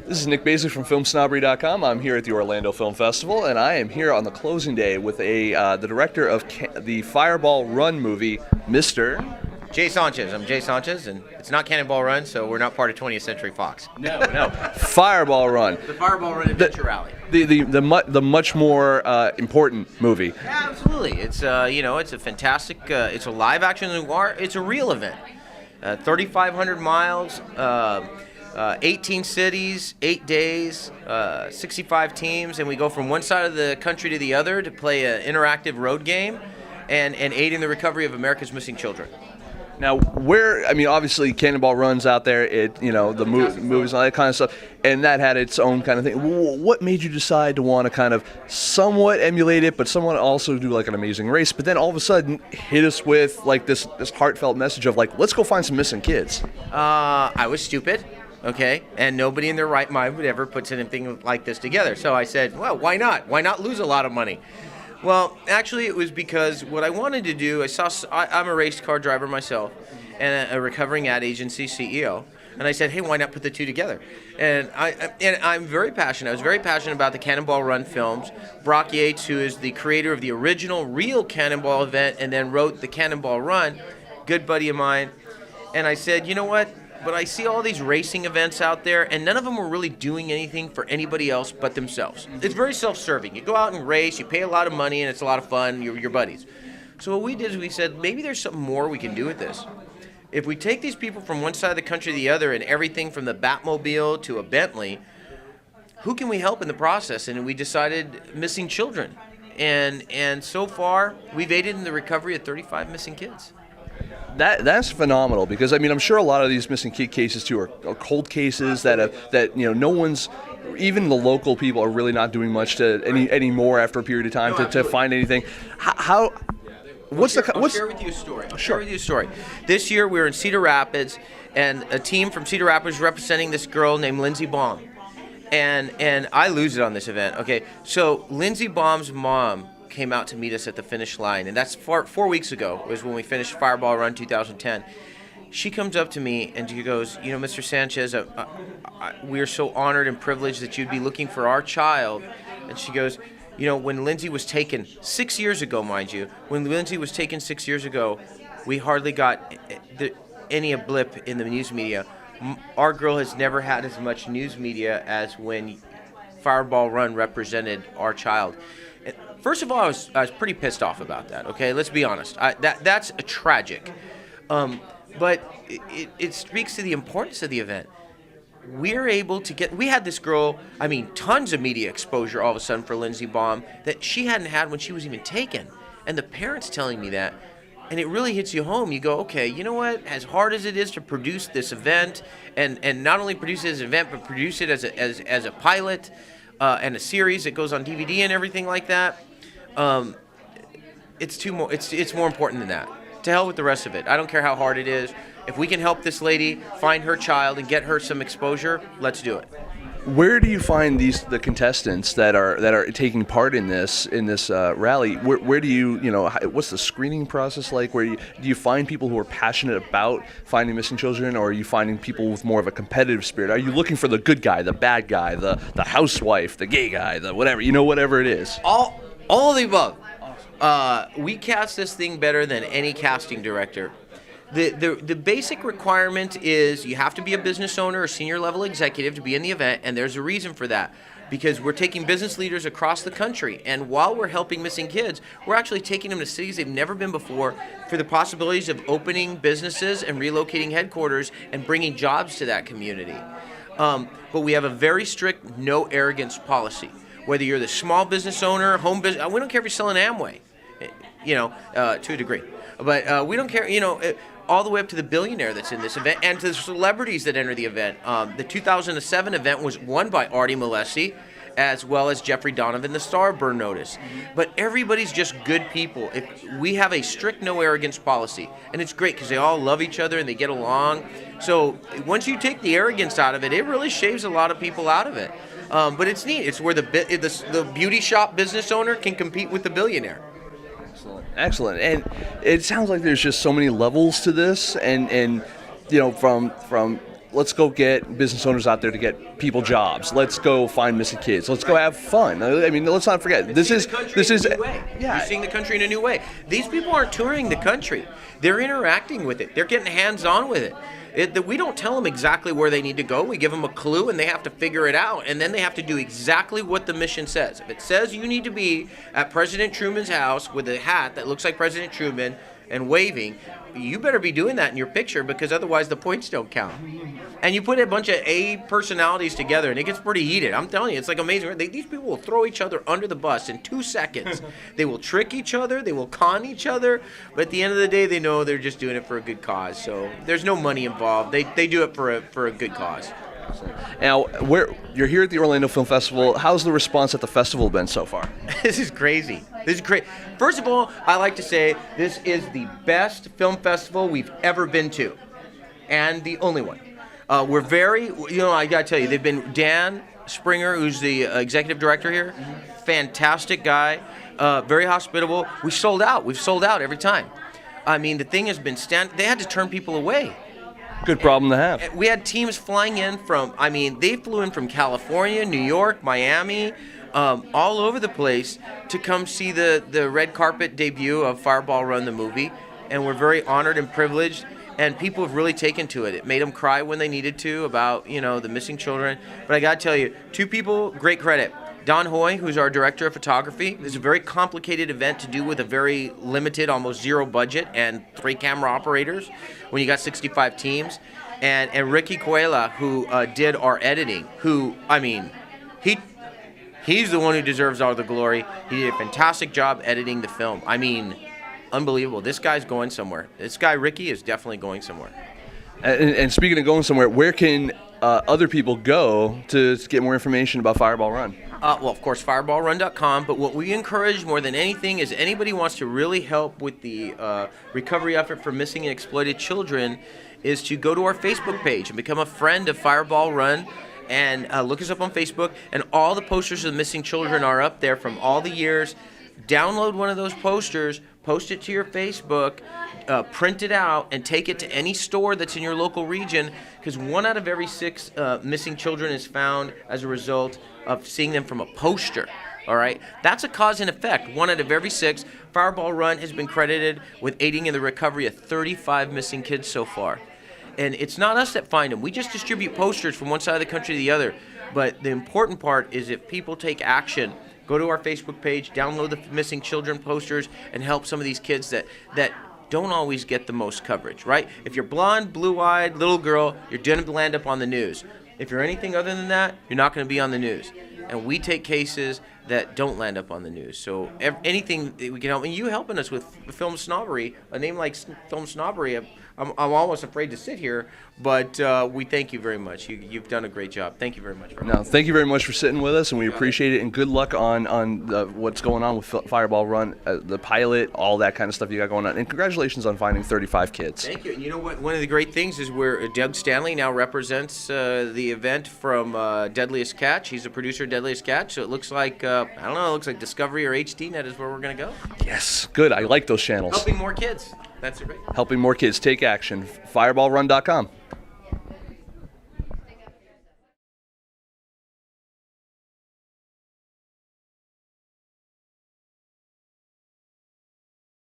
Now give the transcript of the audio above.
This is Nick Baisley from FilmSnobbery.com. I'm here at the Orlando Film Festival, and I am here on the closing day with the director of the Fireball Run movie, Mr. Jay Sanchez. I'm Jay Sanchez, and it's not Cannonball Run, so we're not part of 20th Century Fox. No. Fireball Run. The Fireball Run Adventure Rally. The much more important movie. Yeah, absolutely. It's it's a fantastic. It's a live action noir. It's a real event. 3,500 miles. 18 cities, 8 days, 65 teams, and we go from one side of the country to the other to play an interactive road game and aid in the recovery of America's missing children. Now, obviously Cannonball Run's out there, the movies and all that kind of stuff, and that had its own kind of thing. What made you decide to want to kind of somewhat emulate it, but somewhat also do like an Amazing Race, but then all of a sudden hit us with like this heartfelt message of like, let's go find some missing kids? I was stupid. Okay, and nobody in their right mind would ever put anything like this together. So I said, well, why not? Why not lose a lot of money? Well, actually, it was because what I wanted to do, I'm a race car driver myself and a recovering ad agency CEO. And I said, hey, why not put the two together? And I'm very passionate. I was very passionate about the Cannonball Run films. Brock Yates, who is the creator of the original real Cannonball event and then wrote the Cannonball Run, good buddy of mine. And I said, you know what? But I see all these racing events out there, and none of them are really doing anything for anybody else but themselves. It's very self-serving. You go out and race, you pay a lot of money, and it's a lot of fun, you're your buddies. So what we did is we said, maybe there's something more we can do with this. If we take these people from one side of the country to the other, and everything from the Batmobile to a Bentley, who can we help in the process? And we decided missing children. And so far, we've aided in the recovery of 35 missing kids. That's phenomenal because I'm sure a lot of these missing kid cases too are cold cases that no one's, even the local people are really not doing much to anymore after a period of time to find anything. I'll share with you a story. Share with you a story. This year we were in Cedar Rapids, and a team from Cedar Rapids representing this girl named Lindsey Baum, and I lose it on this event. Okay, so Lindsey Baum's mom came out to meet us at the finish line, and that's 4 weeks ago was when we finished Fireball Run 2010. She comes up to me and she goes, Mr. Sanchez, we are so honored and privileged that you'd be looking for our child. And she goes, when Lindsey was taken 6 years ago, mind you, when Lindsey was taken 6 years ago, we hardly got any blip in the news media. Our girl has never had as much news media as when Fireball Run represented our child. First of all, I was pretty pissed off about that. Okay, let's be honest. That's tragic, but it speaks to the importance of the event. We're able to we had this girl. Tons of media exposure all of a sudden for Lindsey Baum that she hadn't had when she was even taken, and the parents telling me that, and it really hits you home. You go, okay, you know what? As hard as it is to produce this event, and not only produce it as an event, but produce it as a pilot. And a series that goes on DVD and everything like that. It's more important than that. To hell with the rest of it. I don't care how hard it is. If we can help this lady find her child and get her some exposure, let's do it. Where do you find the contestants that are taking part in this rally? Where do you what's the screening process like? Do you find people who are passionate about finding missing children, or are you finding people with more of a competitive spirit? Are you looking for the good guy, the bad guy, the housewife, the gay guy, the whatever it is? All of the above. We cast this thing better than any casting director. The basic requirement is you have to be a business owner or senior level executive to be in the event, and there's a reason for that. Because we're taking business leaders across the country, and while we're helping missing kids, we're actually taking them to cities they've never been before for the possibilities of opening businesses and relocating headquarters and bringing jobs to that community. But we have a very strict no arrogance policy. Whether you're the small business owner, home business, we don't care if you're selling Amway, to a degree. But we don't care, all the way up to the billionaire that's in this event and to the celebrities that enter the event. The 2007 event was won by Artie Malesi, as well as Jeffrey Donovan, the star of Burn Notice. But everybody's just good people. We have a strict no arrogance policy, and it's great because they all love each other and they get along. So once you take the arrogance out of it, it really shaves a lot of people out of it. But it's neat. It's where the beauty shop business owner can compete with the billionaire. Excellent. And it sounds like there's just so many levels to this, and from let's go get business owners out there to get people jobs. Let's go find missing kids. Let's go have fun. I mean, let's not forget this is You're seeing the country in a new way. These people aren't touring the country. They're interacting with it. They're getting hands-on with it. We don't tell them exactly where they need to go. We give them a clue, and they have to figure it out. And then they have to do exactly what the mission says. If it says you need to be at President Truman's house with a hat that looks like President Truman and waving, you better be doing that in your picture, because otherwise the points don't count. And you put a bunch of A personalities together, and it gets pretty heated. I'm telling you, it's like amazing. These people will throw each other under the bus in 2 seconds. They will trick each other. They will con each other. But at the end of the day, they know they're just doing it for a good cause. So there's no money involved. They do it for a good cause. Now, you're here at the Orlando Film Festival. How's the response at the festival been so far? This is crazy. This is great. First of all, I like to say this is the best film festival we've ever been to, and the only one. We're very, I gotta tell you, they've been Dan Springer, who's the executive director here, fantastic guy, very hospitable. We've sold out every time. I mean, the thing has been they had to turn people away. Good problem to have. We had teams flying in they flew in from California, New York, Miami, all over the place to come see the red carpet debut of Fireball Run, the movie. And we're very honored and privileged. And people have really taken to it. It made them cry when they needed to about, the missing children. But I got to tell you, 2 people, great credit. Don Hoy, who's our director of photography. It's a very complicated event to do with a very limited, almost zero budget and 3 camera operators when you got 65 teams. And Ricky Cuela, who did our editing, he's the one who deserves all the glory. He did a fantastic job editing the film. I mean, unbelievable. This guy's going somewhere. This guy, Ricky, is definitely going somewhere. And speaking of going somewhere, where can other people go to get more information about Fireball Run? Well, of course, fireballrun.com, but what we encourage more than anything is anybody wants to really help with the recovery effort for missing and exploited children is to go to our Facebook page and become a friend of Fireball Run and look us up on Facebook, and all the posters of the missing children are up there from all the years. Download one of those posters, post it to your Facebook, print it out, and take it to any store that's in your local region, because 1 out of every 6 missing children is found as a result of seeing them from a poster. All right? That's a cause and effect. 1 out of every 6. Fireball Run has been credited with aiding in the recovery of 35 missing kids so far. And it's not us that find them. We just distribute posters from one side of the country to the other. But the important part is if people take action, go to our Facebook page, download the missing children posters, and help some of these kids that don't always get the most coverage, right? If you're blonde, blue-eyed, little girl, you're going to land up on the news. If you're anything other than that, you're not going to be on the news. And we take cases that don't land up on the news. So anything that we can help, and you helping us with FilmSnobbery, a name like FilmSnobbery, I'm almost afraid to sit here, but we thank you very much. You've done a great job. Thank you very much. Thank you very much for sitting with us, and we appreciate it. And good luck on what's going on with Fireball Run, the pilot, all that kind of stuff you got going on. And congratulations on finding 35 kids. Thank you. And you know what? One of the great things is where Doug Stanley now represents the event from Deadliest Catch. He's a producer of Deadliest Catch, so it looks like it looks like Discovery or HDNet is where we're going to go. Yes, good. I like those channels. Helping more kids. That's great. Helping more kids take action. Fireballrun.com.